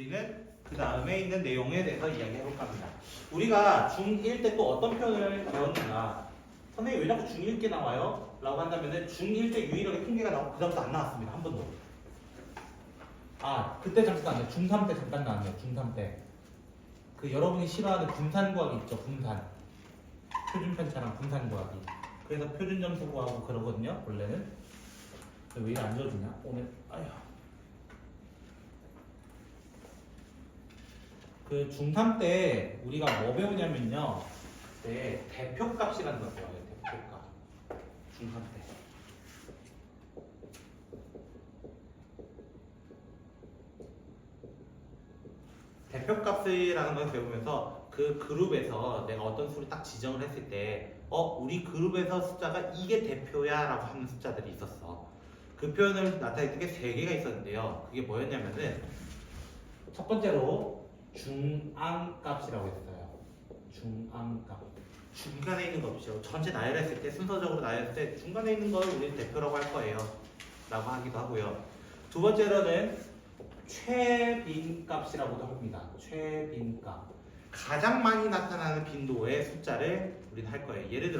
우리는 그 다음에 있는 내용에 대해서 이야기해볼까 합니다. 우리가 중1 때 또 어떤 표현을 배웠는가? 선생님 왜 자꾸 중1 때 나와요? 라고 한다면 중1 때 유일하게 통계가 나오고 그 다음부터 안 나왔습니다. 한 번도. 아 그때 잠깐 중3 때 잠깐 나왔네요. 중3 때. 그 여러분이 싫어하는 분산구하기 있죠. 분산. 표준편차랑 분산구하기. 그래서 표준점수 구하고 그러거든요. 원래는. 왜 이래 안 져주냐? 오늘 아휴. 그 중3 때 우리가 뭐 배우냐면요. 네, 대표값이라는 걸 배워요. 대표값. 중3 때. 대표값이라는 걸 배우면서 그 그룹에서 내가 어떤 수를 딱 지정을 했을 때 우리 그룹에서 숫자가 이게 대표야 라고 하는 숫자들이 있었어. 그 표현을 나타낼 게 3개가 있었는데요. 그게 뭐였냐면은 첫 번째로 중앙값이라고 했어요. 중앙값. 중간에 있는 값이죠. 전체 나열했을 때 순서적으로 나열했을 때 중간에 있는 걸 우리는 대표라고 할 거예요. 라고 하기도 하고요. 두 번째로는 최빈값이라고도 합니다. 최빈값. 가장 많이 나타나는 빈도의 숫자를 우리는 할 거예요. 예를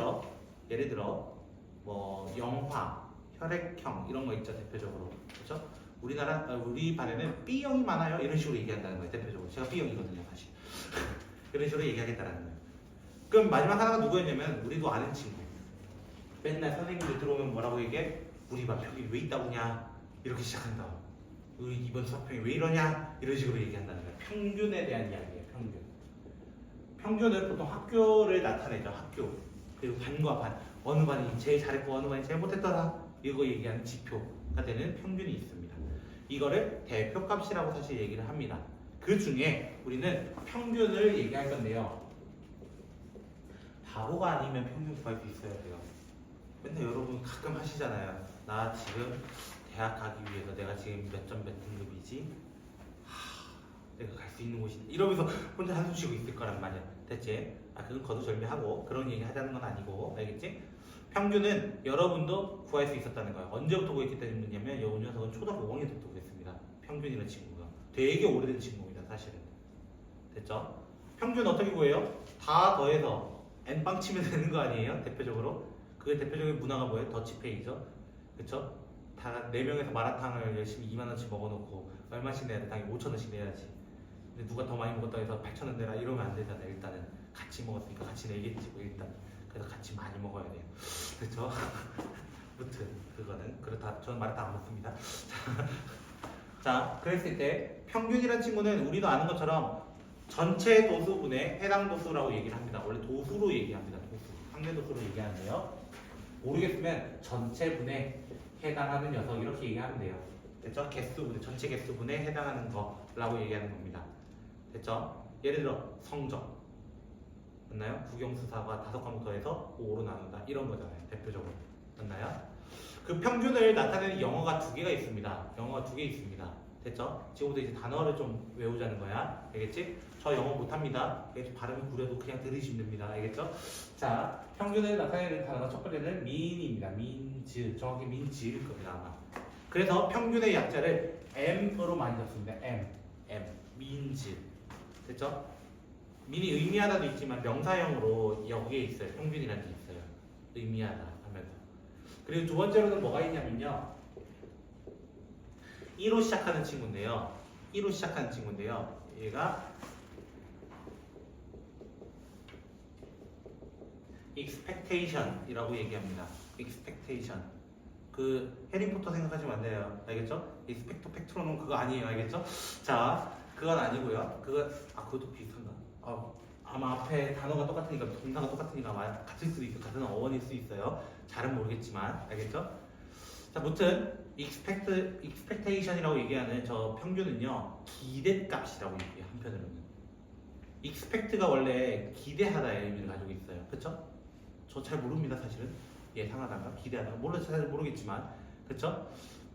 들어 뭐 영화, 혈액형 이런 거 있죠. 대표적으로. 그렇죠? 우리 반에는 B형이 많아요. 이런 식으로 얘기한다는 거예요. 대표적으로. 제가 B형이거든요, 사실. 이런 식으로 얘기하겠다는 거예요. 그럼 마지막 하나가 누구였냐면 우리도 아는 친구. 맨날 선생님들 들어오면 뭐라고 얘기해? 우리 반 여기 왜 있다고 냐? 이렇게 시작한다. 우리 이번 수학평이 왜 이러냐? 이런 식으로 얘기한다는 거예요. 평균에 대한 이야기예요. 평균은 보통 학교를 나타내죠. 학교. 그리고 반과 반. 어느 반이 제일 잘했고 어느 반이 제일 못했더라. 이거 얘기하는 지표가 되는 평균이 있습니다. 이거를 대표값이라고 사실 얘기를 합니다. 그 중에 우리는 평균을 얘기할 건데요. 바보가 아니면 평균 구할 수 있어야 돼요. 맨날 여러분 가끔 하시잖아요. 나 지금 대학 가기 위해서 내가 지금 몇 점 몇 등급이지? 내가 갈 수 있는 곳이 이러면서 혼자 한숨 쉬고 있을 거란 말이야. 됐지? 그건 거두절미하고 그런 얘기 하자는 건 아니고 알겠지? 평균은 여러분도 구할 수 있었다는 거예요. 언제부터 구했기 때문이냐면 이 녀석은 초등학교 5학년 때부터 구했습니다. 평균이라는 친구가 되게 오래된 친구입니다. 사실은. 됐죠? 평균 어떻게 구해요? 다 더해서 n빵 치면 되는 거 아니에요? 대표적으로. 그 대표적인 문화가 뭐예요? 더치페이죠. 그쵸? 다 4명에서 마라탕을 열심히 2만원씩 먹어놓고 얼마씩 내야 돼? 당연히 5천원씩 내야지. 근데 누가 더 많이 먹었다 해서 8천원 내라 이러면 안 되잖아요. 일단은 같이 먹었으니까 같이 내겠지 뭐 일단. 그래서 같이 많이 먹어야 돼요. 그쵸? 무튼 그거는 그렇다. 저는 마라탕 안 먹습니다. 자, 그랬을 때 평균이라는 친구는 우리도 아는 것처럼 전체 도수분의 해당 도수라고 얘기를 합니다. 원래 도수로 얘기합니다. 도수. 상대 도수로 얘기하는데요. 모르겠으면 전체 분에 해당하는 녀석 이렇게 얘기하면 돼요. 됐죠? 개수분의 전체 개수분에 해당하는 거라고 얘기하는 겁니다. 됐죠? 예를 들어 성적 맞나요? 국영수사가 5과목 더해서 5로 나눈다 이런 거잖아요. 대표적으로 맞나요? 그 평균을 나타내는 영어가 2개가 있습니다. 영어가 2개 있습니다. 됐죠? 지금부터 이제 단어를 좀 외우자는 거야. 알겠지? 저 영어 못합니다. 발음이 구려도 그냥 들으시면 됩니다. 알겠죠? 자, 평균을 나타내는 단어가 첫 번째는 mean입니다. means. 정확히 means일 겁니다. 아마. 그래서 평균의 약자를 M으로 많이 썼습니다. M. means. 됐죠? mean이 의미하다도 있지만 명사형으로 여기에 있어요. 평균이라는 게 있어요. 의미하다 하면서. 그리고 두 번째로는 뭐가 있냐면요. 1로 시작하는 친구인데요. 얘가 expectation이라고 얘기합니다. expectation. 그 해리포터 생각하시면 안 돼요. 알겠죠? expecto patronum 그거 아니에요. 알겠죠? 자, 그건 아니고요. 그것도 비슷한가? 아마 앞에 단어가 똑같으니까 동사가 똑같으니까 같을 수도 있고 같은 어원일 수 있어요. 잘은 모르겠지만 알겠죠? 자, 무튼 expectation이라고 얘기하는 저 평균은요 기대값이라고 얘기해요. 한편으로는 expect가 원래 기대하다의 의미를 가지고 있어요. 그쵸? 저 잘 모릅니다. 사실은 예상하다가 기대하다가 잘 모르겠지만 그쵸?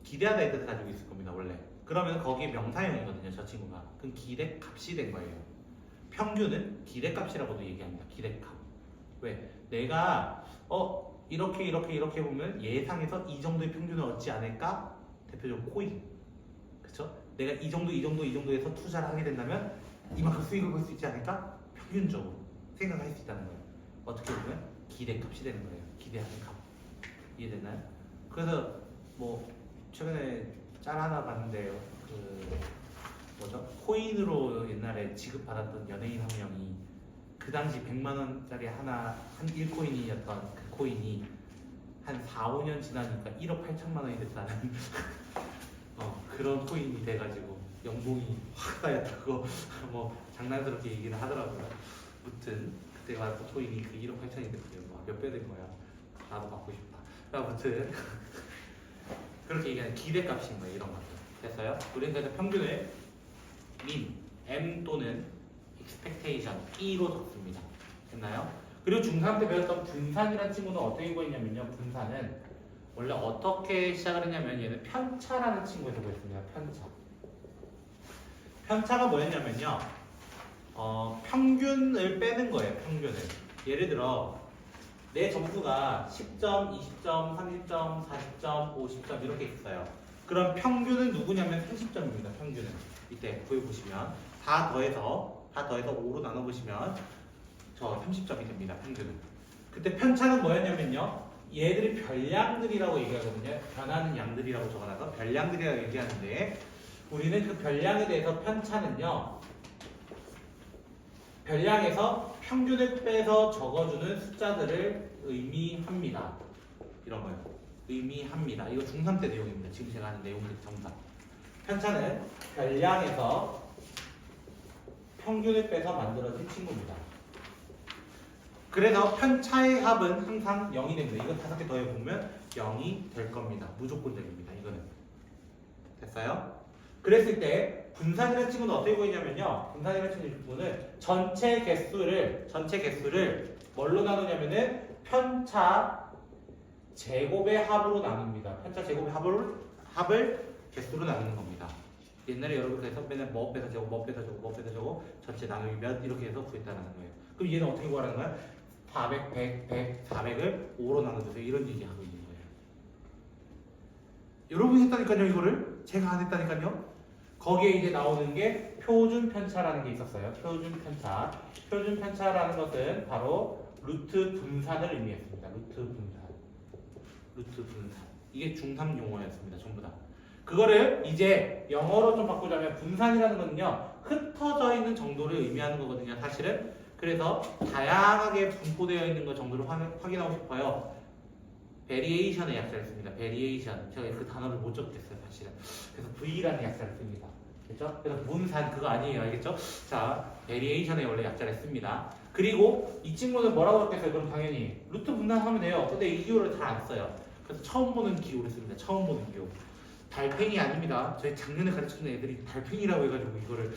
기대하다의 뜻을 가지고 있을 겁니다. 원래 그러면 거기에 명사형이거든요. 저 친구가 그럼 기대값이 된 거예요. 평균은 기대값이라고도 얘기합니다. 기대값. 왜? 내가 이렇게 보면 예상해서 이 정도의 평균을 얻지 않을까? 대표적으로 코인. 그쵸? 내가 이 정도에서 투자를 하게 된다면 이만큼 수익을 볼 수 있지 않을까? 평균적으로 생각할 수 있다는 거예요. 어떻게 보면 기대값이 되는 거예요. 기대하는 값. 이해됐나요? 그래서 뭐 최근에 짤 하나 봤는데요. 그 뭐죠? 코인으로 옛날에 지급받았던 연예인 한 명이 그 당시 100만 원짜리 하나 한 1코인이었던 그 코인이 한 4, 5년 지나니까 1억 8천만 원이 됐다는 그런 코인이 돼가지고 연봉이 확 쌓였다고 뭐 장난스럽게 얘기를 하더라고요. 아무튼 그때 봤던 코인이 그 1억 8천이 됐고요. 몇 배 된 거야. 나도 받고 싶다. 아무튼 그렇게 얘기하는 기대값인 거예요. 이런 것들. 됐어요? 우리는 그래서 평균을 min, m 또는 expectation, e로 적습니다. 됐나요? 그리고 중3 때 배웠던 분산이라는 친구는 어떻게 구했냐면요. 분산은 원래 어떻게 시작을 했냐면 얘는 편차라는 친구에서 구했습니다. 편차. 편차가 뭐였냐면요. 평균을 빼는 거예요. 평균을. 예를 들어 내 점수가 10점, 20점, 30점, 40점, 50점 이렇게 있어요. 그럼 평균은 누구냐면 30점입니다. 평균은. 이때 구해보시면 다 더해서 5로 나눠보시면 저 30점이 됩니다. 평균은. 그때 편차는 뭐였냐면요. 얘들이 별량들이라고 얘기하거든요. 변하는 양들이라고 적어놔서 별량들이라고 얘기하는데 우리는 그 별량에 대해서 편차는요. 별량에서 평균을 빼서 적어주는 숫자들을 의미합니다. 이런 거요. 의미합니다. 이거 중3 때 내용입니다. 지금 제가 하는 내용들 정답. 편차는 별량에서 평균을 빼서 만들어진 친구입니다. 그래서 편차의 합은 항상 0이 됩니다. 이거 5개 더해보면 0이 될 겁니다. 무조건적입니다. 이거는. 됐어요? 그랬을 때 분산이라는 친구는 어떻게 보이냐면요. 분산이라는 친구는 전체 개수를 뭘로 나누냐면은 편차 제곱의 합으로 나눕니다. 편차 제곱의 합을 개수로 나누는 겁니다. 옛날에 여러분 그래서 맨날 뭐 빼서 제곱 전체 나누기 몇 이렇게 해서 구했다는 거예요. 그럼 얘는 어떻게 구하라는 거야? 400, 100, 400을 5로 나눠주세요. 이런 얘기 하고 있는 거예요. 여러분이 했다니까요, 이거를. 제가 안 했다니까요. 거기에 이제 나오는 게 표준 편차라는 게 있었어요. 표준 편차. 표준 편차라는 것은 바로 루트 분산을 의미했습니다. 루트 분산. 이게 중3 용어였습니다. 전부 다. 그거를 이제 영어로 좀 바꾸자면 분산이라는 거는요. 흩어져 있는 정도를 의미하는 거거든요. 사실은. 그래서 다양하게 분포되어 있는 것 정도를 확인하고 싶어요. 베리에이션의 약자를 씁니다. 베리에이션. 제가 그 단어를 못 적겠어요. 사실은. 그래서 V라는 약자를 씁니다. 그렇죠? 그래서 분산 그거 아니에요. 알겠죠? 자, 베리에이션의 원래 약자를 씁니다. 그리고 이 친구는 뭐라고 했겠어요? 그럼 당연히 루트 분산하면 돼요. 근데 이 기호를 잘 안 써요. 그래서 처음 보는 기호를 씁니다. 처음 보는 기호. 달팽이 아닙니다. 저희 작년에 가르쳤던 애들이 달팽이라고 해가지고 이거를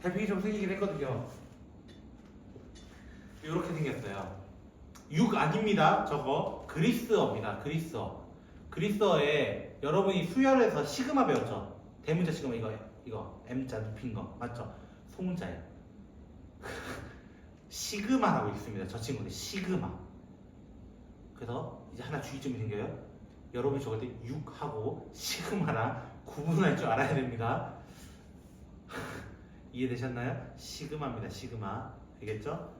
달팽이 좀 생기긴 했거든요. 이렇게 생겼어요. 6 아닙니다. 저거 그리스어입니다. 그리스어에 여러분이 수열에서 시그마 배웠죠? 대문자 시그마 이거 M자 눕힌 거 맞죠? 소문자예요. 시그마라고 있습니다. 저 친구는 시그마. 그래서 이제 하나 주의점이 생겨요. 여러분이 적을 때 6하고 시그마랑 구분할 줄 알아야 됩니다. 이해되셨나요? 시그마입니다. 시그마. 알겠죠?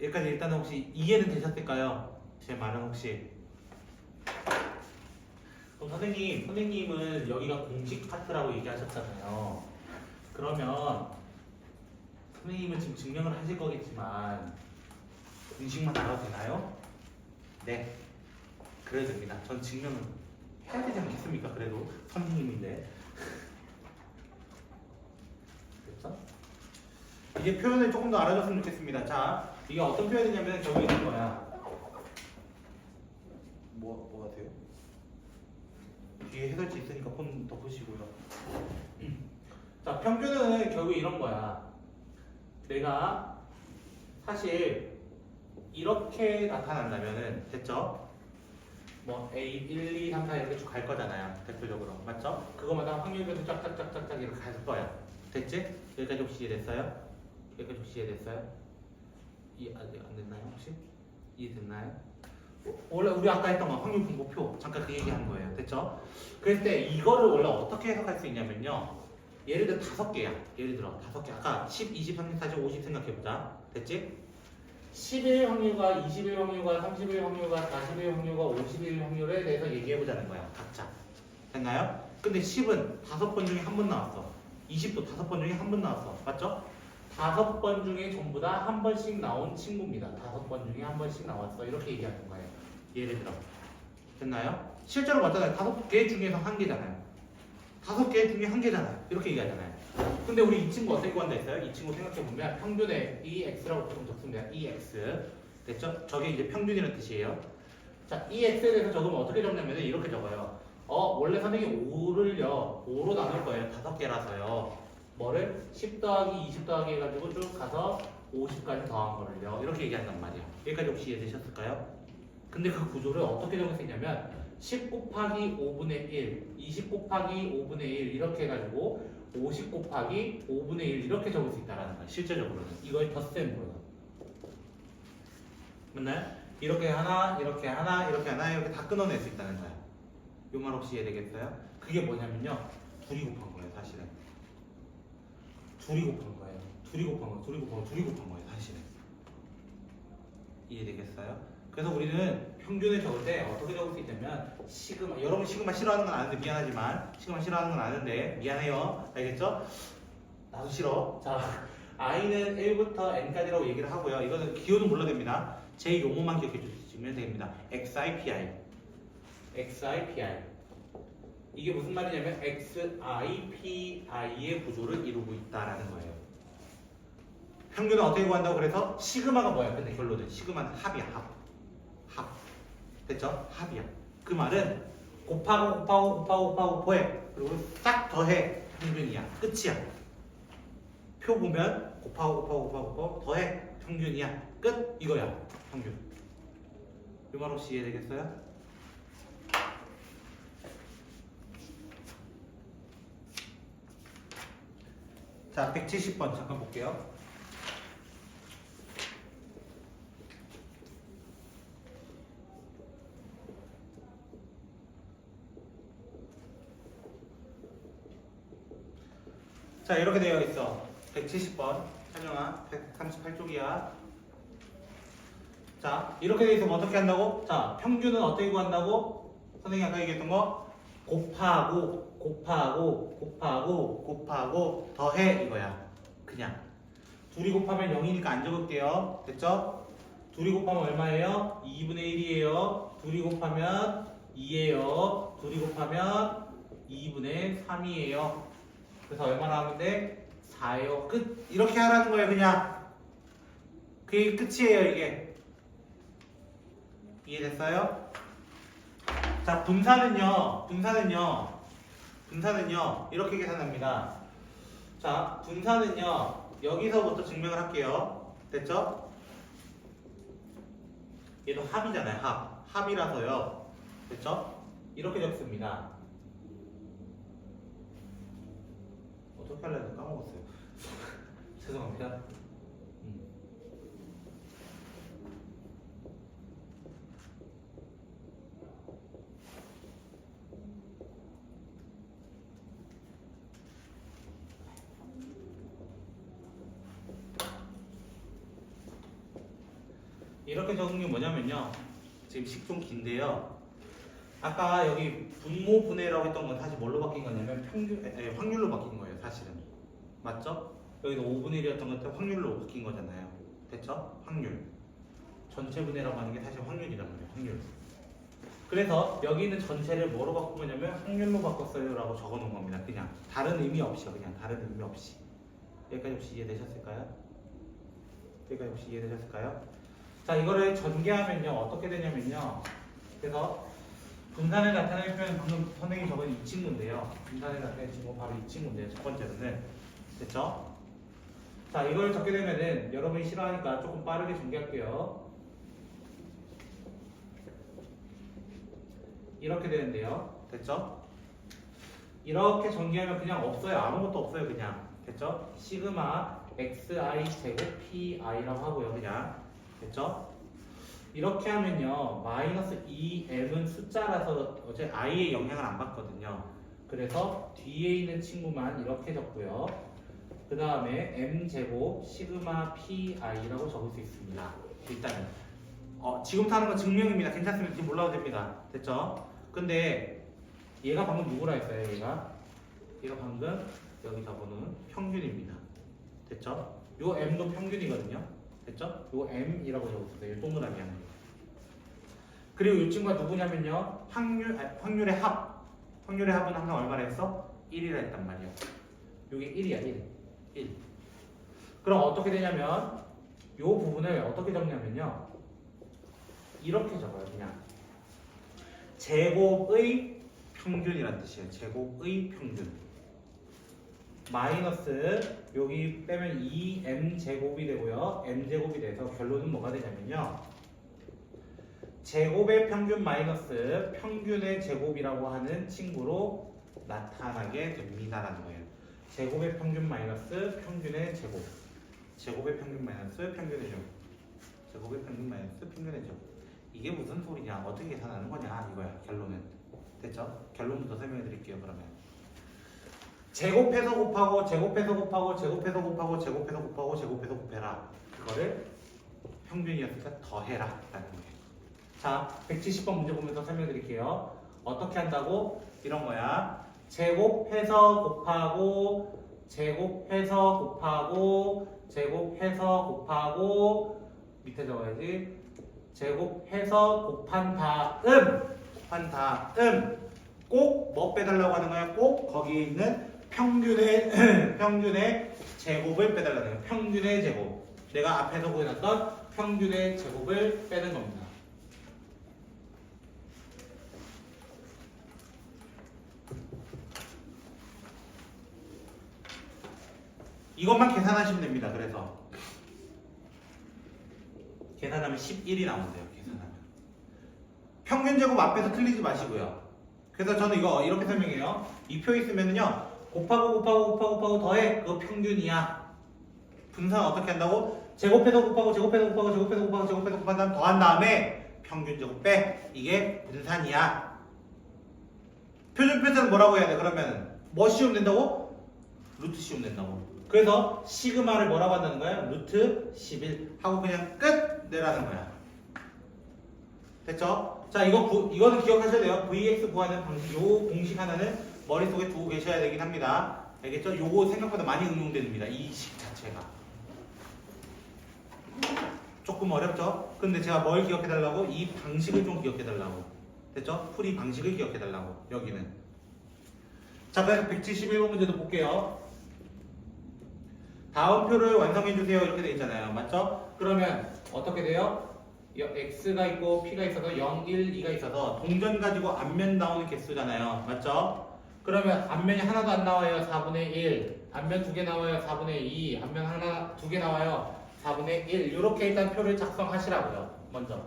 여기까지 일단은 혹시 이해는 되셨을까요? 제 말은 혹시? 그럼 선생님은 여기가 공식 파트라고 얘기하셨잖아요. 그러면 선생님은 지금 증명을 하실 거겠지만 공식만 알아도 되나요? 네. 그래야 됩니다. 전 증명을 해야 되지 않겠습니까? 그래도 선생님인데. 그렇죠? 이제 표현을 조금 더 알아줬으면 좋겠습니다. 자, 이게 어떤 표현이냐면 결국에 있는 거야. 뭐 하세요? 뒤에 해설지 있으니까 폰 덮으시고요. 자, 평균은 결국 이런 거야. 내가 사실 이렇게 나타난다면은 됐죠? 뭐 A, 1, 2, 3, 4 이렇게 쭉 갈 거잖아요. 대표적으로. 맞죠? 그거마다 확률별로 쫙쫙쫙쫙 이렇게 갈 거야. 됐지? 여기까지 혹시 이해됐어요? 여기까지 혹시 이해됐어요? 이해 안 됐나요 혹시? 이해됐나요? 원래 우리 아까 했던 거 확률 분포표 잠깐 그 얘기한 거예요. 됐죠? 그럴 때 이거를 원래 어떻게 해석할 수 있냐면요. 예를 들어 5개야. 예를 들어 5개. 아까 10, 20, 30, 40, 50 생각해보자. 됐지? 11 확률과 21 확률과 31 확률과 41 확률과 51 확률에 대해서 얘기해보자는 거야. 각자. 됐나요? 근데 10은 5번 중에 한 번 나왔어. 20도 5번 중에 한 번 나왔어. 맞죠? 5번 중에 전부 다 한 번씩 나온 친구입니다. 5번 중에 한 번씩 나왔어. 이렇게 얘기하는 거예요. 예를 들어. 됐나요? 실제로 맞잖아요. 5개 중에서 한 개잖아요. 5개 중에 한 개잖아요. 이렇게 얘기하잖아요. 근데 우리 이 친구 어떻게 구한다 했어요? 이 친구 생각해보면 평균의 EX라고 조금 적습니다. EX. 됐죠? 저게 이제 평균이라는 뜻이에요. 자, EX에 대해서 적으면 어떻게 적냐면 이렇게 적어요. 원래 선생님이 5를요, 5로 나눌 거예요. 5개라서요. 뭐를? 10 더하기 20 더하기 해가지고 쭉 가서 50까지 더한 거를요. 이렇게 얘기한단 말이야. 여기까지 혹시 이해되셨을까요? 근데 그 구조를 어떻게 적을 수 있냐면 10 곱하기 5분의 1, 20 곱하기 5분의 1 이렇게 해가지고 50 곱하기 5분의 1 이렇게 적을 수 있다는 거야. 실제적으로는. 이걸 덧셈으로는. 맞나요? 이렇게 하나, 이렇게 하나, 이렇게 하나, 이렇게 다 끊어낼 수 있다는 거야. 요 말 혹시 이해되겠어요? 그게 뭐냐면요. 둘이 곱한 거예요, 사실은. 둘이 곱한 거예요. 둘이 곱한 거, 둘이 곱한 거, 둘이 곱한 거예요, 사실은. 이해되겠어요? 그래서 우리는 평균을 적을 때 어떻게 적을 수 있냐면 시그마, 여러분 시그마 싫어하는 건 아는데 미안하지만 시그마 싫어하는 건 아는데 미안해요. 알겠죠? 나도 싫어. 자, i는 1부터 n까지라고 얘기를 하고요. 이거는 기호는 몰라도 됩니다. 제 용어만 기억해 주시면 됩니다. XIPI. XIPI. 이게 무슨 말이냐면 XIPI의 구조를 이루고 있다라는 거예요. 평균은 어떻게 구한다고 그래서 시그마가 뭐야? 근데 결론은 시그마는 합이야, 합. 합. 됐죠? 합이야. 그 말은 곱하고 더해. 그리고 싹 더해. 평균이야. 끝이야. 표 보면 곱하고 더해. 평균이야. 끝. 이거야. 평균. 이 말 혹시 이해되겠어요? 자, 170번 잠깐 볼게요. 자, 이렇게 되어 있어. 170번. 찬영아, 138쪽이야. 자, 이렇게 되어 있으면 어떻게 한다고? 자, 평균은 어떻게 구한다고? 선생님이 아까 얘기했던 거 곱하고 더해 이거야. 그냥 둘이 곱하면 0이니까 안 적을게요. 됐죠? 둘이 곱하면 얼마예요? 2분의 1이에요. 둘이 곱하면 2예요. 둘이 곱하면 2분의 3이에요. 그래서 얼마나 하면 돼? 4예요. 끝. 이렇게 하라는 거예요. 그냥 그게 끝이에요. 이게 이해됐어요? 자, 분산은요 이렇게 계산합니다. 자, 분산은요 여기서부터 증명을 할게요. 됐죠? 얘도 합이잖아요. 합이라서요. 됐죠? 이렇게 적습니다. 어떻게 하려고 까먹었어요. 죄송합니다. 이렇게 적은 게 뭐냐면요. 지금 식 좀 긴데요. 아까 여기 분모 분해라고 했던 건 사실 뭘로 바뀐 거냐면 확률로 바뀐 거예요. 사실은. 맞죠? 여기도 5분의 1이었던 것도 확률로 바뀐 거잖아요. 됐죠? 확률. 전체 분해라고 하는 게 사실 확률이란 말이에요. 확률. 그래서 여기는 전체를 뭐로 바꾼 거냐면 확률로 바꿨어요 라고 적어 놓은 겁니다. 그냥 다른 의미 없이요. 그냥 다른 의미 없이. 여기까지 혹시 이해되셨을까요? 여기까지 혹시 이해되셨을까요? 자, 이거를 전개하면요 어떻게 되냐면요. 그래서 분산을 나타낼 표현은 방금 선생님이 적은 이 친구인데요. 분산을 나타낼 친구 바로 이 친구인데요. 첫 번째로는. 됐죠? 자, 이걸 적게 되면은 여러분이 싫어하니까 조금 빠르게 전개할게요. 이렇게 되는데요. 됐죠? 이렇게 전개하면 그냥 없어요. 아무것도 없어요. 그냥. 됐죠? 시그마 xi 제곱 pi라고 하고요. 그냥. 됐죠? 이렇게 하면요 마이너스 2m은 숫자라서 어제 i의 영향을 안 받거든요. 그래서 뒤에 있는 친구만 이렇게 적고요. 그 다음에 m제곱 시그마 pi라고 적을 수 있습니다. 일단은 지금부터 하는 건 증명입니다. 괜찮습니다. 지금 몰라도 됩니다. 됐죠? 근데 얘가 방금 누구라 했어요? 얘가 방금 여기 적어놓은 평균입니다. 됐죠? 요 m도 평균이거든요. 됐죠? 요 m이라고 적었어요. 요 동그라미 하나. 그리고 이 친구가 누구냐면요. 확률의 합. 확률의 합은 항상 얼마나 했어? 1이라 했단 말이야. 요게 1이야, 1. 그럼 어떻게 되냐면 요 부분을 어떻게 적냐면요. 이렇게 적어요. 그냥 제곱의 평균이란 뜻이에요. 제곱의 평균. 마이너스 여기 빼면 2m제곱이 되고요. m제곱이 돼서 결론은 뭐가 되냐면요. 제곱의 평균 마이너스 평균의 제곱이라고 하는 친구로 나타나게 됩니다라는 거예요. 제곱의 평균 마이너스 평균의 제곱. 제곱의 평균 마이너스 평균의 제곱. 제곱의 평균 마이너스 평균의 제곱. 이게 무슨 소리냐? 어떻게 계산하는 거냐? 이거야. 결론은. 됐죠? 결론부터 설명해 드릴게요. 그러면 제곱해서 곱하고 제곱해서 곱하고 제곱해서 곱하고 제곱해서 곱하고 제곱해서 곱해라. 그거를 평균이었으니까 더해라 라는 거예요. 자, 170번 문제 보면서 설명드릴게요. 어떻게 한다고? 이런 거야. 제곱해서 곱하고 제곱해서 곱하고 제곱해서 곱하고 밑에 적어야지. 제곱해서 곱한 다음 꼭 뭐 빼달라고 하는 거야? 꼭 거기에 있는 평균의 제곱을 빼달라는 거야. 평균의 제곱. 내가 앞에서 구해놨던 평균의 제곱을 빼는 겁니다. 이것만 계산하시면 됩니다. 그래서 계산하면 11이 나온대요. 계산하면 평균 제곱 앞에서 틀리지 마시고요. 그래서 저는 이거 이렇게 설명해요. 이 표 있으면은요 곱하고 더해. 그거 평균이야. 분산 어떻게 한다고? 제곱해서 곱하고 제곱해서 곱하고 제곱해서 곱하고 제곱해서 곱한 다음 더한 다음에 평균 제곱 빼. 이게 분산이야. 표준 편차는 뭐라고 해야 돼? 그러면 뭐 씌우면 된다고? 루트 씌우면 된다고. 그래서 시그마를 뭐라고 한다는 거야? 루트 11 하고 그냥 끝 내라는 거야. 됐죠? 자, 이거는 기억하셔야 돼요. Vx 구하는 방식, 요 공식 하나는 머릿속에 두고 계셔야 되긴 합니다. 알겠죠? 요거 생각보다 많이 응용됩니다. 이 식 자체가. 조금 어렵죠? 근데 제가 뭘 기억해달라고? 이 방식을 좀 기억해달라고. 됐죠? 풀이 방식을 기억해달라고. 여기는. 자, 그래서 171번 문제도 볼게요. 다음 표를 완성해주세요. 이렇게 돼 있잖아요. 맞죠? 그러면 어떻게 돼요? x가 있고 p가 있어서 0, 1, 2가 있어서 동전 가지고 앞면 나오는 개수잖아요. 맞죠? 그러면 앞면이 하나도 안 나와요. 4분의 1. 앞면 2개 나와요. 4분의 2. 앞면 하나, 2개 나와요. 4분의 1. 이렇게 일단 표를 작성하시라고요. 먼저.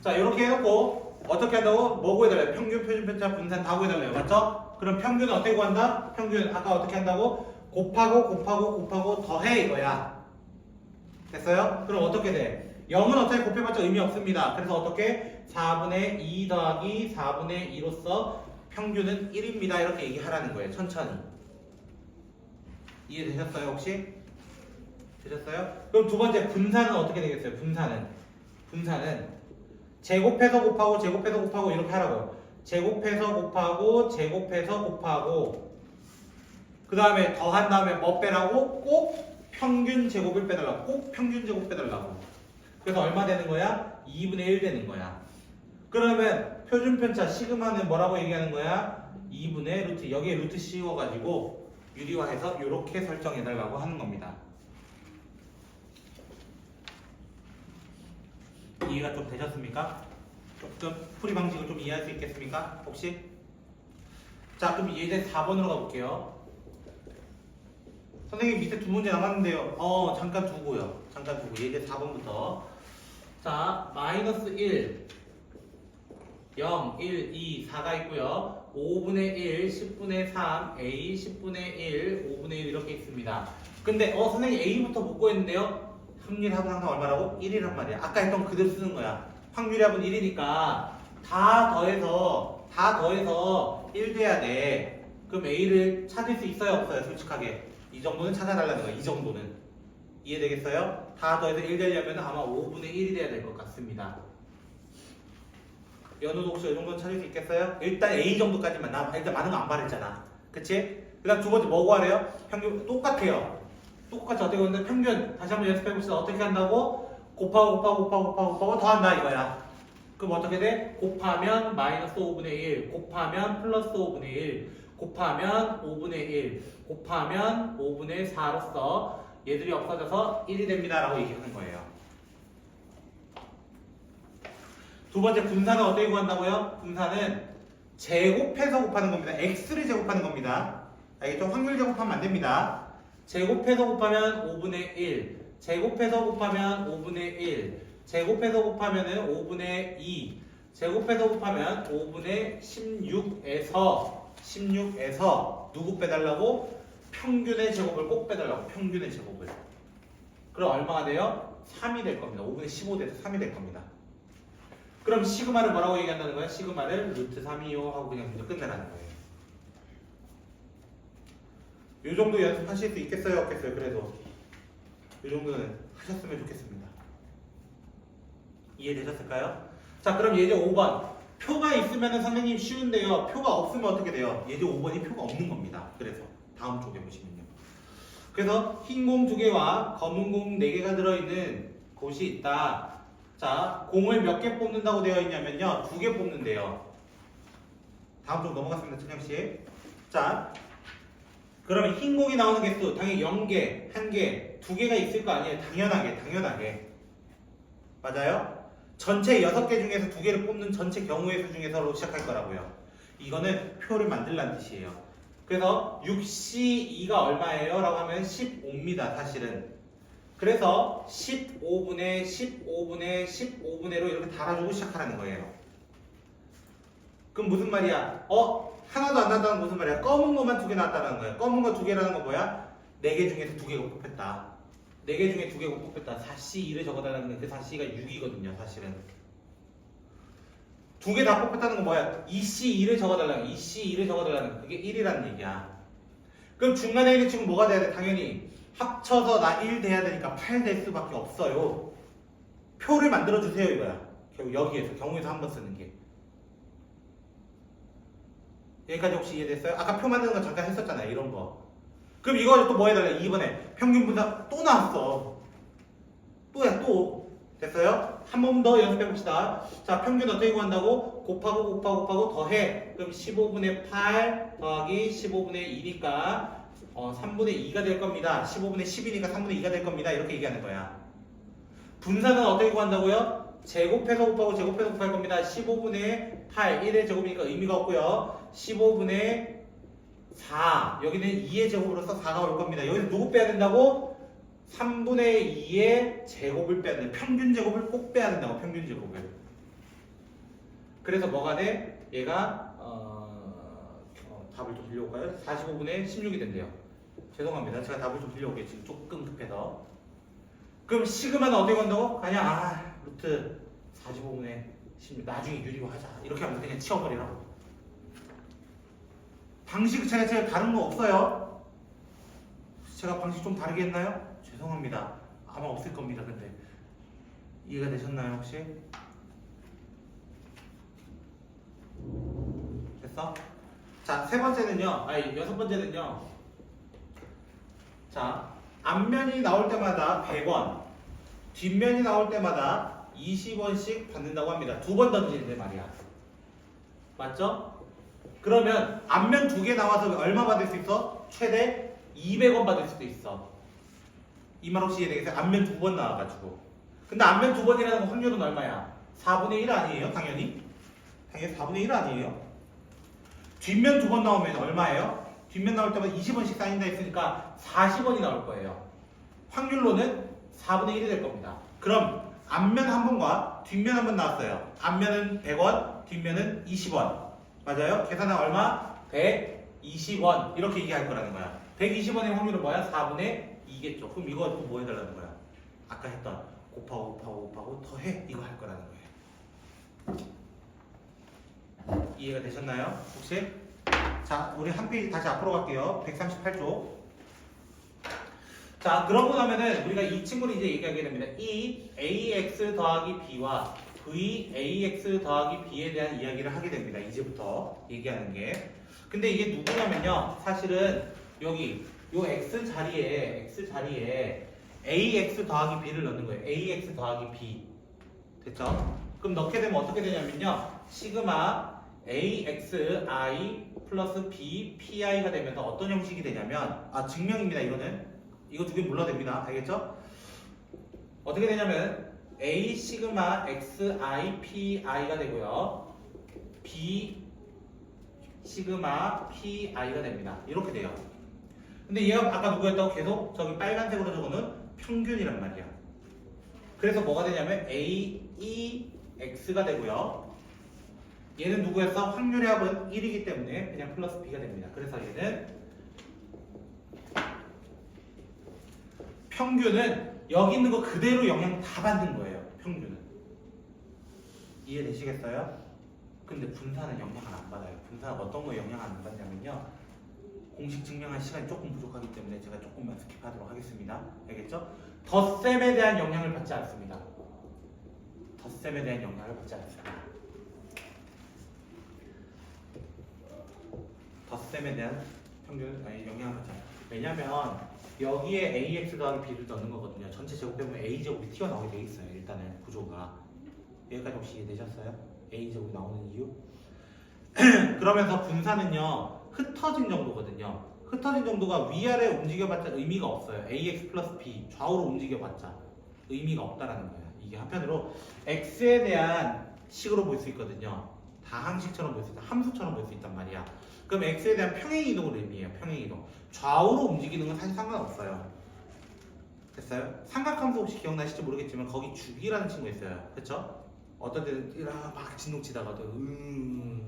자, 이렇게 해놓고 어떻게 한다고? 뭐 구해달래요? 평균, 표준 편차, 분산 다 구해달래요. 맞죠? 그럼 평균은 어떻게 구한다? 평균 아까 어떻게 한다고? 곱하고 더해 이거야. 됐어요? 그럼 어떻게 돼? 0은 어차피 곱해봤자 의미 없습니다. 그래서 어떻게? 4분의 2 더하기 4분의 2로서 평균은 1입니다. 이렇게 얘기하라는 거예요. 천천히. 이해되셨어요 혹시? 되셨어요? 그럼 두 번째 분산은 어떻게 되겠어요? 분산은 제곱해서 곱하고 이렇게 하라고요. 제곱해서 곱하고 그 다음에 더한 다음에 뭐 빼라고? 꼭 평균 제곱을 빼달라고. 꼭 평균 제곱 빼달라고. 그래서 얼마 되는 거야? 2분의 1 되는 거야. 그러면 표준 편차 시그마는 뭐라고 얘기하는 거야? 2분의 루트. 여기에 루트 씌워가지고 유리화해서 이렇게 설정해달라고 하는 겁니다. 이해가 좀 되셨습니까? 조금 풀이 방식을 좀 이해할 수 있겠습니까? 혹시? 자, 그럼 예제 4번으로 가볼게요. 선생님 밑에 두 문제 남았는데요. 잠깐 두고요. 예제 4번부터. 자, 마이너스 1, 0, 1, 2, 4가 있고요. 5분의 1, 10분의 3, A 10분의 1, 5분의 1 이렇게 있습니다. 근데 선생님 A부터 못 구했는데요. 확률합은 항상 얼마라고? 1이란 말이야. 아까 했던 그대로 쓰는 거야. 확률합은 1이니까 다 더해서 1 돼야 돼. 그럼 A를 찾을 수 있어요? 없어요? 솔직하게. 이 정도는 찾아달라는 거야. 이 정도는. 이해되겠어요? 다 더해서 1 되려면 아마 5분의 1이 돼야 될 것 같습니다. 연우도 혹시 이 정도는 찾을 수 있겠어요? 일단 A 정도까지만. 나 일단 많은 거 안 바랬잖아. 그치? 그 다음 두 번째 뭐 구하래요? 평균 똑같아요. 똑같이 어떻게 하는데 평균 다시 한번 연습해봅시다. 어떻게 한다고? 곱하고 더한다 이거야. 그럼 어떻게 돼? 곱하면 마이너스 5분의 1, 곱하면 플러스 5분의 1, 곱하면 5분의 1, 곱하면 5분의 4로서 얘들이 없어져서 1이 됩니다 라고 얘기하는 거예요. 두 번째 분산은 어떻게 구한다고요? 분산은 제곱해서 곱하는 겁니다. x를 제곱하는 겁니다. 알겠죠? 확률 제곱하면 안 됩니다. 제곱해서 곱하면 5분의 1, 제곱해서 곱하면 5분의 1, 제곱해서 곱하면 5분의 2, 제곱해서 곱하면 5분의 16에서 누구 빼달라고? 평균의 제곱을 꼭 빼달라고. 평균의 제곱을. 그럼 얼마가 돼요? 3이 될 겁니다. 5분의 15 돼서 3이 될 겁니다. 그럼 시그마를 뭐라고 얘기한다는 거야? 시그마를 루트 3이요 하고 그냥 문제 끝내라는 거예요. 이 정도 연습하실 수 있겠어요? 없겠어요? 그래도 이 정도는 하셨으면 좋겠습니다. 이해되셨을까요? 자, 그럼 예제 5번. 표가 있으면 선생님 쉬운데요. 표가 없으면 어떻게 돼요? 예제 5번이 표가 없는 겁니다. 그래서 다음 쪽에 보시면요. 그래서 흰 공 2개와 검은 공 4개가 들어있는 곳이 있다. 자, 공을 몇 개 뽑는다고 되어 있냐면요. 2개 뽑는데요. 다음 쪽 넘어갔습니다. 천영씨. 자, 그러면 흰 공이 나오는 개수 당연히 0개, 1개, 2개가 있을 거 아니에요. 당연하게. 맞아요? 전체 6개 중에서 2개를 뽑는 전체 경우의 수 중에서로 시작할 거라고요. 이거는 표를 만들라는 뜻이에요. 그래서 6C2가 얼마예요? 라고 하면 15입니다. 사실은. 그래서 15분의 15로 이렇게 달아주고 시작하라는 거예요. 그럼 무슨 말이야? 하나도 안 나왔다는 건 무슨 말이야? 검은 것만 2개 나왔다는 거야. 검은 거 2개라는 건 뭐야? 4개 중에서 2개가 뽑혔다. 4개 중에 2개가 뽑혔다. 4C2를 적어달라는 게 그 4C가 6이거든요. 사실은. 2개 다 뽑혔다는 건 뭐야? 2C2를 적어달라는 거야. 2C2를 적어달라는 거야. 그게 1이라는 얘기야. 그럼 중간에 있는 친구 뭐가 돼야 돼? 당연히 합쳐서 나 1 돼야 되니까 8 될 수밖에 없어요. 표를 만들어주세요 이거야. 여기에서 경우에서 한번 쓰는 게. 여기까지 혹시 이해됐어요? 아까 표 만드는 거 잠깐 했었잖아요. 이런 거. 그럼 이거 또 뭐 해달래? 2번에 평균 분산 또 나왔어. 또. 됐어요? 한 번 더 연습해 봅시다. 자, 평균 어떻게 구한다고? 곱하고 더해. 그럼 15분의 8 더하기 15분의 2니까 3분의 2가 될 겁니다. 15분의 10이니까 3분의 2가 될 겁니다. 이렇게 얘기하는 거야. 분산은 어떻게 구한다고요? 제곱해서 곱할 겁니다. 15분의 8, 1의 제곱이니까 의미가 없고요. 15분의 4, 여기는 2의 제곱으로서 4가 올 겁니다. 여기서 누구 빼야 된다고? 3분의 2의 제곱을 빼야 된다. 평균 제곱을 꼭 빼야 된다고. 평균 제곱을. 그래서 뭐가 돼? 얘가 답을 좀 빌려올까요? 45분의 16이 된대요. 죄송합니다. 제가 답을 좀 빌려올게요. 지금 조금 급해서. 그럼 시그마는 어떻게 간다고? 그냥 루트 45분의 16 나중에 유리화하자. 이렇게 하면 그냥 치워버리라고. 방식 제가 다른 거 없어요? 제가 방식 좀 다르게 했나요? 죄송합니다. 아마 없을 겁니다. 근데 이해가 되셨나요 혹시? 됐어? 자, 여섯 번째는요. 자, 앞면이 나올 때마다 100원, 뒷면이 나올 때마다 20원씩 받는다고 합니다. 2번 던지는데 말이야. 맞죠? 그러면 앞면 2개 나와서 얼마 받을 수 있어? 최대 200원 받을 수도 있어. 이 말 혹시 이해되겠어요? 앞면 2번 나와가지고. 근데 앞면 2번이라는 건 확률은 얼마야? 4분의 1 아니에요? 당연히 4분의 1 아니에요? 뒷면 2번 나오면 얼마예요? 뒷면 나올 때마다 20원씩 쌓인다 했으니까 40원이 나올 거예요. 확률로는 4분의 1이 될 겁니다. 그럼 앞면 한 번과 뒷면 한 번 나왔어요. 앞면은 100원, 뒷면은 20원. 맞아요? 계산한 얼마? 120원 이렇게 얘기할 거라는 거야. 120원의 확률은 뭐야? 4분의 2겠죠. 그럼 이거 또 뭐 해달라는 거야? 아까 했던 곱하고 더해 이거 할 거라는 거예요. 이해가 되셨나요? 혹시? 자, 우리 한 페이지 다시 앞으로 갈게요. 138쪽. 자, 그러고 나면은 우리가 이 친구를 이제 얘기하게 됩니다. 이 ax 더하기 b와 vax 더하기 b에 대한 이야기를 하게 됩니다. 이제부터 얘기하는 게. 근데 이게 누구냐면요. 사실은 여기 요 x 자리에 ax 더하기 b를 넣는 거예요. ax 더하기 b. 됐죠? 그럼 넣게 되면 어떻게 되냐면요. 시그마 axi 플러스 b pi가 되면서 어떤 형식이 되냐면 증명입니다. 이거 두 개 물러야 됩니다. 알겠죠? 어떻게 되냐면 a 시그마 xi pi가 되고요. b 시그마 pi가 됩니다. 이렇게 돼요. 근데 얘가 아까 누구였다고 계속 저기 빨간색으로 적어놓은 평균이란 말이야. 그래서 뭐가 되냐면 aex가 되고요. 얘는 누구였어? 확률의 합은 1이기 때문에 그냥 플러스 b가 됩니다. 그래서 얘는 평균은 여기 있는 거 그대로 영향 다 받는 거예요. 평균은. 이해되시겠어요? 근데 분산은 영향을 안 받아요. 분산은 어떤 거에 영향을 안 받냐면요. 공식 증명할 시간이 조금 부족하기 때문에 제가 조금만 스킵하도록 하겠습니다. 알겠죠? 덧셈에 대한 영향을 받지 않습니다. 덧셈에 대한 영향을 받지 않습니다. 덧셈에 대한 영향을 받지 않아요. 왜냐면 여기에 ax 더하기 b를 넣는 거거든요. 전체 제곱해보면 a제곱이 튀어나오게 돼 있어요. 일단은 구조가. 여기까지 혹시 이해되셨어요? a제곱이 나오는 이유? 그러면서 분산은요. 흩어진 정도거든요. 흩어진 정도가 위아래 움직여봤자 의미가 없어요. ax 플러스 b 좌우로 움직여봤자 의미가 없다라는 거예요. 이게 한편으로 x에 대한 식으로 볼 수 있거든요. 다항식처럼 볼 수 있다. 함수처럼 볼 수 있단 말이야. 그럼 x에 대한 평행이동을 의미해요. 평행이동. 좌우로 움직이는 건 사실 상관없어요. 됐어요? 삼각함수 혹시 기억나실지 모르겠지만 거기 주기라는 친구 있어요. 그쵸? 어떤 때는 막 진동치다가도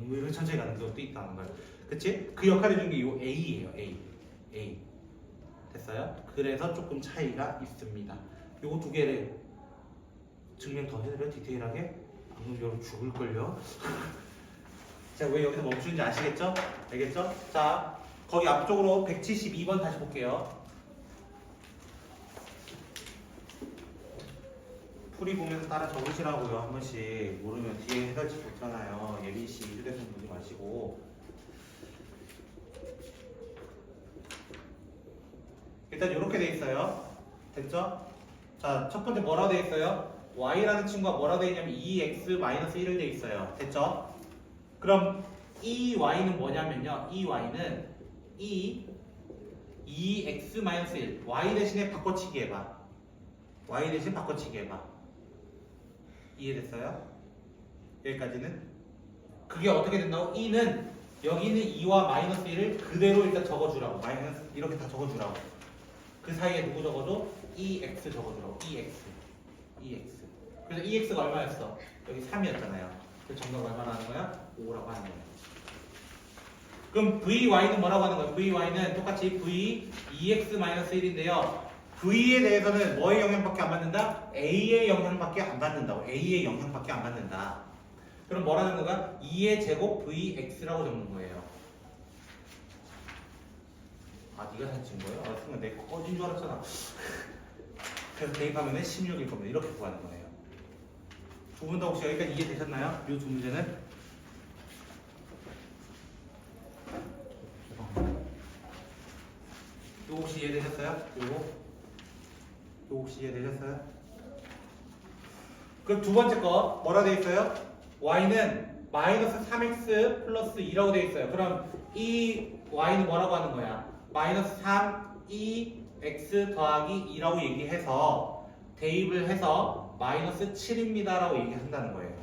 이런 천천히 가는 것도 있다는 거예요. 그치? 그 역할을 해준 게 이 A예요. A. 됐어요? 그래서 조금 차이가 있습니다. 요거 두 개를 증명 더 해드려? 디테일하게? 안 그러면 여러분 죽을걸요? 자, 왜 여기서 멈추는지 아시겠죠? 알겠죠? 자, 거기 앞쪽으로 172번 다시 볼게요. 풀이 보면서 따라 적으시라고요. 한 번씩. 모르면 뒤에 해설지 좋잖아요. 예빈씨, 휴대폰 보지 마시고. 일단 이렇게 돼 있어요. 됐죠? 자, 첫 번째 뭐라고 돼 있어요? y라는 친구가 뭐라고 돼 있냐면 2x-1을 돼 있어요. 됐죠? 그럼 이 y는 뭐냐면요. 이 y는 2x-1 y 대신에 바꿔치기 해봐. y 대신 바꿔치기 해봐. 이해됐어요? 여기까지는? 그게 어떻게 된다고? 2는 여기 있는 2와 마이너스 1을 그대로 일단 적어주라고. 마이너스 이렇게 다 적어주라고. 그 사이에 누구 적어도? 2x 적어주라고. 2x. 그래서 2x가 얼마였어? 여기 3이었잖아요. 그래서 정답 얼마나 하는 거야? 5라고 하는 거야. 그럼 vy는 뭐라고 하는 거야? vy는 똑같이 v 2x-1인데요. v에 대해서는 뭐의 영향밖에 안 받는다? a의 영향밖에 안 받는다고. a의 영향밖에 안 받는다. 그럼 뭐라는 거가? 2의 제곱 vx라고 적는 거예요. 아, 네가 사진 거예요? 아, 순간 내 거 꺼진 줄 알았잖아. 그래서 대입하면 16일 겁니다. 이렇게 구하는 거예요. 두 분 다 혹시 여기까지 이해되셨나요? 이 두 문제는? 요거 혹시 이해되셨어요? 요거 혹시 이해되셨어요? 그럼 두 번째 거 뭐라 돼 있어요? y는 마이너스 3x 플러스 2라고 돼 있어요. 그럼 이 y는 뭐라고 하는 거야? 마이너스 3, 2x 더하기 2라고 얘기해서 대입을 해서 마이너스 7입니다 라고 얘기한다는 거예요.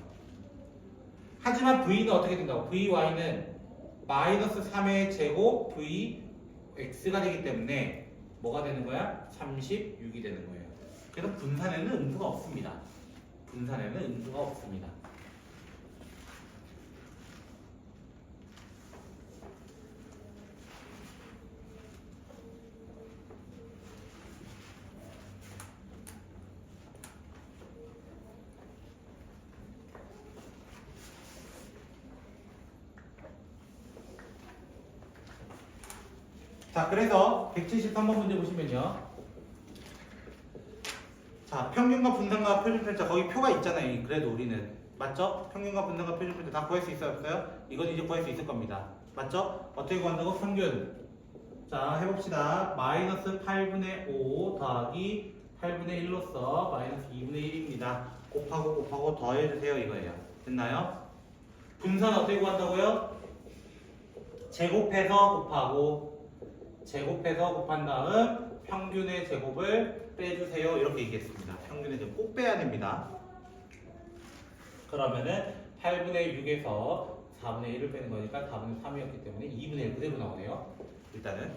하지만 v는 어떻게 된다고? vy는 마이너스 3의 제곱 vx가 되기 때문에 뭐가 되는 거야? 36이 되는 거예요. 그래서 분산에는 음수가 없습니다. 분산에는 음수가 없습니다. 자, 그래서 173번 문제 보시면요. 자, 평균과 분산과 표준편차 거기 표가 있잖아요. 그래도 우리는 맞죠? 평균과 분산과 표준편차 다 구할 수 있어요, 없어요? 이건 이제 구할 수 있을 겁니다. 맞죠? 어떻게 구한다고? 평균. 자, 해봅시다. 마이너스 8분의 5 더하기 8분의 1로서 마이너스 2분의 1입니다. 곱하고 더해주세요, 이거예요. 됐나요? 분산 어떻게 구한다고요? 제곱해서 곱한 다음 평균의 제곱을 빼주세요. 이렇게 얘기했습니다. 평균의 제곱 꼭 빼야 됩니다. 그러면은 8분의 6에서 4분의 1을 빼는 거니까 4분의 3이었기 때문에 2분의 1 그대로 나오네요. 일단은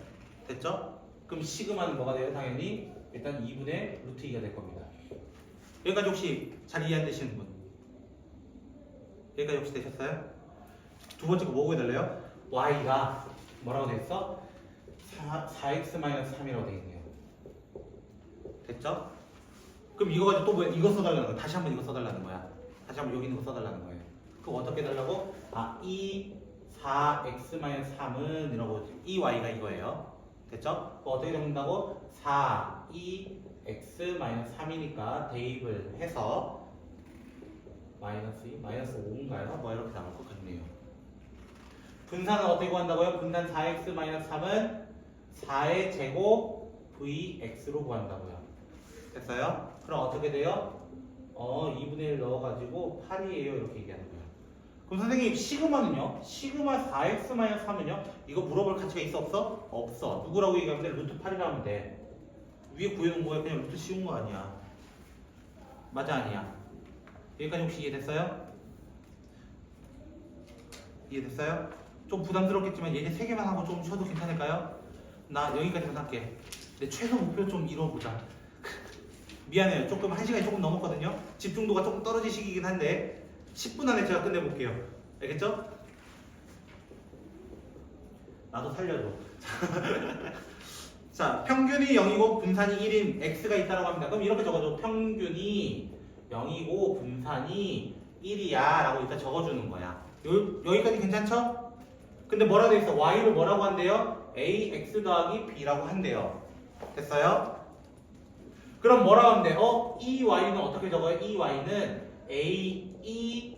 됐죠? 그럼 시그마는 뭐가 돼요? 당연히 일단 2분의 루트 2가 될 겁니다. 여기까지 혹시 잘 이해 안 되시는 분? 여기까지 혹시 되셨어요? 두 번째 거 뭐 구해달래요? y가 뭐라고 돼 있어? 4x-3이라고 돼 있네요. 됐죠? 그럼 이거 가지고 또 뭐야? 이거 써달라는 거야. 다시 한번 이거 써달라는 거야. 다시 한번 여기 있는 거 써달라는 거예요. 그럼 어떻게 해달라고? 이 4x-3은 이라고 이 y가 이거예요. 됐죠? 어떻게 적는다고? 4x-3이니까 대입을 해서 마이너스 2, 마이너스 5인가요? 뭐 이렇게 나올 것 같네요. 분산은 어떻게 구한다고요? 분산 4x-3은 4의 제곱 vx로 구한다고요. 됐어요? 그럼 어떻게 돼요? 2분의 1 넣어가지고 8이에요. 이렇게 얘기하는 거예요. 그럼 선생님 시그마는요? 시그마 4x-3은요? 이거 물어볼 가치가 있어 없어? 없어. 누구라고 얘기하면 돼? 루트 8이라 하면 돼. 위에 구해놓은 거야. 그냥 루트 씌운 거 아니야. 맞아 아니야? 여기까지 혹시 이해됐어요? 이해됐어요? 좀 부담스럽겠지만 얘네 3개만 하고 좀 쉬어도 괜찮을까요? 나 여기까지만 할게. 내 최소 목표 좀 이뤄보자. 미안해요. 조금 1시간이 조금 넘었거든요. 집중도가 조금 떨어질 시기이긴 한데 10분 안에 제가 끝내볼게요. 알겠죠? 나도 살려줘. 자, 평균이 0이고 분산이 1인 x가 있다고 합니다. 그럼 이렇게 적어줘. 평균이 0이고 분산이 1이야 라고 일단 적어주는 거야. 여기까지 괜찮죠? 근데 뭐라고 돼 있어? y를 뭐라고 한대요? ax 더하기 b라고 한대요. 됐어요? 그럼 뭐라고 하면 돼? 이 y는 어떻게 적어요? 이 y는 ax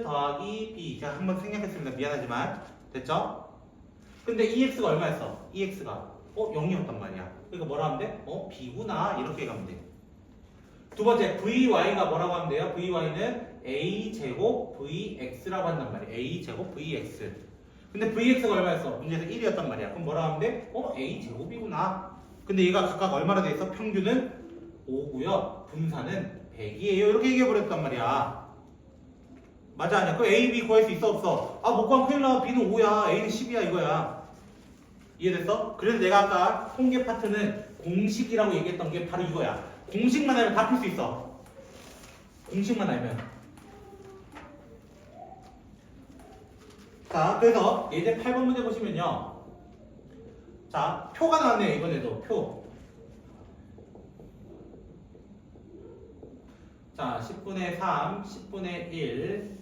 더하기 b. 제가 한번 생략했습니다. 미안하지만 됐죠? 근데 ex가 얼마였어? ex가 0이었단 말이야. 그러니까 뭐라 하면 돼? b구나 이렇게 가면 돼. 두 번째 vy가 뭐라고 하면 돼요? vy는 a제곱 vx라고 한단 말이야. a제곱 vx. 근데 vx가 얼마였어? 문제에서 1이었단 말이야. 그럼 뭐라 하면 돼? a제곱이구나. 근데 얘가 각각 얼마나 돼 있어? 평균은 5고요. 분산은 100이에요. 이렇게 얘기해 버렸단 말이야. 맞아 아니야? 그 a, b 구할 수 있어 없어? 못 구하면 큰일 나. b는 5야. a는 10이야 이거야. 이해됐어? 그래서 내가 아까 통계 파트는 공식이라고 얘기했던 게 바로 이거야. 공식만 알면 다 풀 수 있어. 공식만 알면. 자, 그래서 예제 8번 문제 보시면요. 자, 표가 나왔네요. 이번에도 표. 자, 10분의 3, 10분의 1,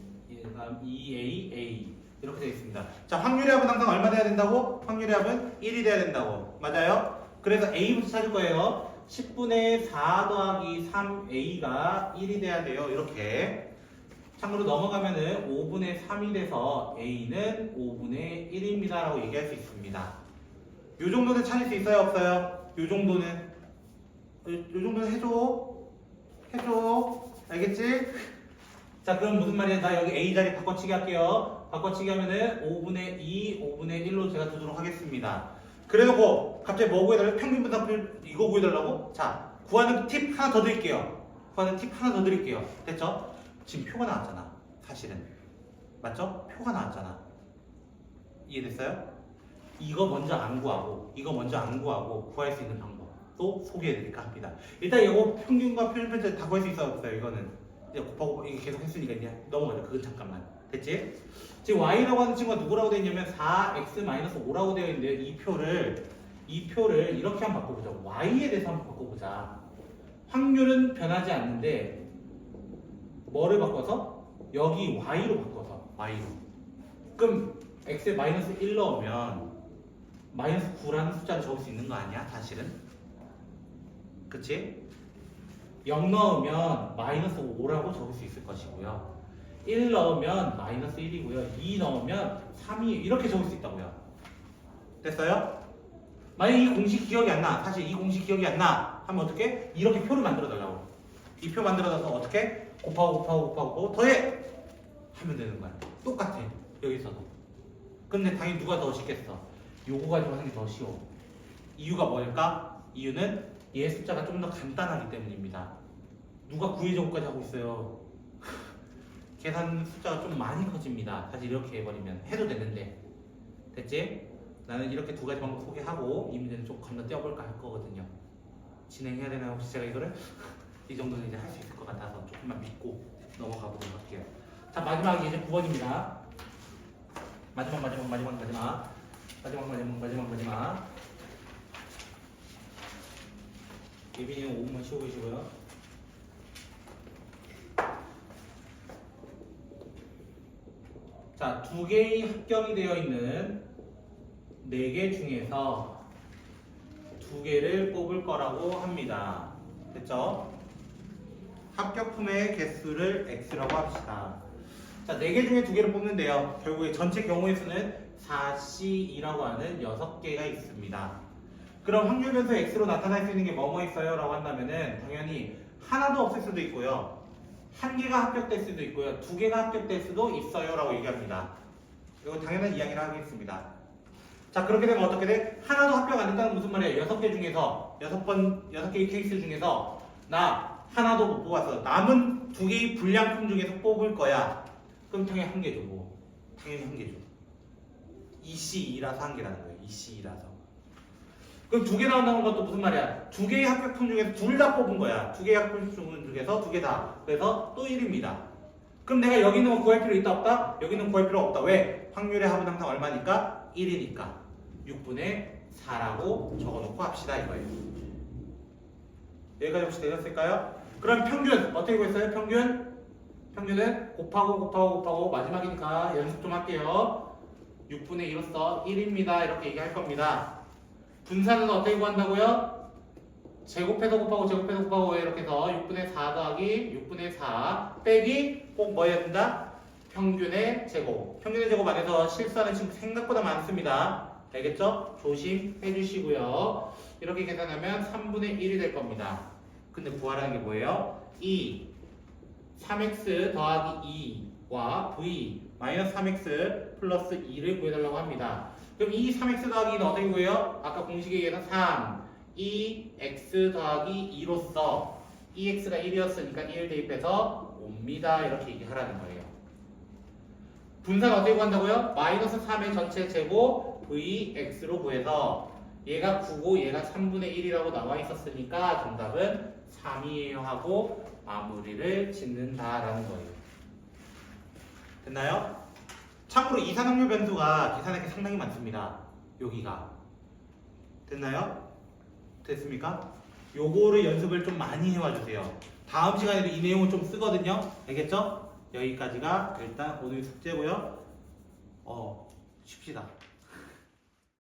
2a 이렇게 되어 있습니다. 자, 확률의 합은 항상 얼마 돼야 된다고? 확률의 합은 1이 돼야 된다고. 맞아요? 그래서 a부터 찾을 거예요. 10분의 4 더하기 3a가 1이 돼야 돼요. 이렇게. 참고로 넘어가면은 5분의 3이 돼서 a는 5분의 1입니다. 라고 얘기할 수 있습니다. 요 정도는 찾을 수 있어요? 없어요? 요 정도는? 요 정도는 해줘. 알겠지? 자, 그럼 무슨 말이야? 나 여기 a 자리 바꿔치기 할게요. 바꿔치기 하면은 5분의 2, 5분의 1로 제가 두도록 하겠습니다. 그래놓고 갑자기 뭐 구해달라고? 평균 분산표 이거 구해달라고? 자, 구하는 팁 하나 더 드릴게요. 됐죠? 지금 표가 나왔잖아. 사실은. 맞죠? 표가 나왔잖아. 이해됐어요? 이거 먼저 안 구하고 구할 수 있는 방법도 소개해드릴까 합니다. 일단 이거 평균과 표준편차 다 구할 수 있어요? 없어요? 이거는 이제 곱하고 이거 계속 했으니까 이제 넘어가자. 그건 잠깐만. 됐지? 지금 y라고 하는 친구가 누구라고 되어 있냐면 4x-5라고 되어 있는데 이 표를 이렇게 한번 바꿔보자. y에 대해서 한번 바꿔보자. 확률은 변하지 않는데 뭐를 바꿔서? 여기 y로 바꿔서 y로. 그럼 x에 마이너스 1 넣으면 마이너스 9라는 숫자를 적을 수 있는 거 아니야? 사실은. 그치? 0 넣으면 마이너스 5라고 적을 수 있을 것이고요. 1 넣으면 마이너스 1이고요. 2 넣으면 3이 이렇게 적을 수 있다고요. 됐어요? 만약 이 공식 기억이 안 나. 사실 이 공식 기억이 안 나. 하면 어떻게? 이렇게 표를 만들어 달라고. 이 표 만들어서 어떻게? 곱하고 더해! 하면 되는 거야. 똑같아. 여기서도. 근데 당연히 누가 더 쉽겠어? 요거 가지고 하는 게 더 쉬워. 이유가 뭘까? 이유는 얘 숫자가 좀 더 간단하기 때문입니다. 누가 구의 제곱까지 하고 있어요? 계산 숫자가 좀 많이 커집니다. 사실 이렇게 해버리면 해도 되는데. 됐지? 나는 이렇게 두 가지 방법 소개하고 이 문제는 좀 건너뛰어볼까 할 거거든요. 진행해야 되나 혹시 제가 이거를? 이 정도는 이제 할 수 있을 것 같아서 조금만 믿고 넘어가 보도록 할게요. 자, 마지막이 이제 9번입니다. 마지막. 예빈이는 5분만 쉬고 계시고요. 자, 두 개의 합격이 되어 있는 4개 중에서 두 개를 뽑을 거라고 합니다. 됐죠? 합격품의 개수를 x라고 합시다. 자, 4개 중에 2개를 뽑는데요. 결국에 전체 경우의 수는 4C2라고 하는 6개가 있습니다. 그럼 확률 변수 x로 나타날 수 있는 게 뭐뭐 있어요? 라고 한다면은 당연히 하나도 없을 수도 있고요. 1개가 합격될 수도 있고요. 2개가 합격될 수도 있어요. 라고 얘기합니다. 이거 당연한 이야기를 하겠습니다. 자, 그렇게 되면 어떻게 돼? 하나도 합격 안 됐다는 무슨 말이에요? 6개 중에서 6개의 케이스 중에서 나 하나도 못 뽑았어. 남은 2개의 불량품 중에서 뽑을 거야. 그럼 당연히 1개 주고. 당연히 1개 줘. 2C2라서 1개라는 거예요. 2C2라서. 그럼 2개 나온다는 것도 무슨 말이야? 2개의 합격품 중에서 둘 다 뽑은 거야. 2개의 합격품 중에서 2개 다. 그래서 또 1입니다. 그럼 내가 여기 있는 거 구할 필요 있다 없다? 여기는 구할 필요 없다. 왜? 확률의 합은 항상 얼마니까? 1이니까. 6분의 4라고 적어놓고 합시다 이거예요. 여기까지 혹시 되셨을까요? 그럼 평균 어떻게 구했어요? 평균은 곱하고 마지막이니까 연습 좀 할게요. 6분의 1로서 1입니다. 이렇게 얘기할 겁니다. 분산은 어떻게 구한다고요? 제곱해서 곱하고 이렇게 해서 6분의 4 더하기 6분의 4 빼기 꼭 뭐 해야 된다? 평균의 제곱. 평균의 제곱 안에서 실수하는 친구 생각보다 많습니다. 알겠죠? 조심해 주시고요. 이렇게 계산하면 3분의 1이 될 겁니다. 근데 구하라는 게 뭐예요? 3x 더하기 2와 v 마이너스 3x 플러스 2를 구해달라고 합니다. 그럼 3x 더하기 2는 어떻게 구해요? 아까 공식에 의해서 2x 더하기 2로서 2x가 1이었으니까 1 대입해서 옵니다. 이렇게 얘기하라는 거예요. 분산 어떻게 구한다고요? 마이너스 3의 전체 제곱 vx로 구해서 얘가 9고 얘가 3분의 1이라고 나와 있었으니까 정답은 3이에요 하고 마무리를 짓는다라는 거예요. 됐나요? 참고로 이산확률 변수가 계산할 게 상당히 많습니다. 여기가. 됐나요? 됐습니까? 요거를 연습을 좀 많이 해와 주세요. 다음 시간에도 이 내용을 좀 쓰거든요. 알겠죠? 여기까지가 일단 오늘 숙제고요. 쉽시다.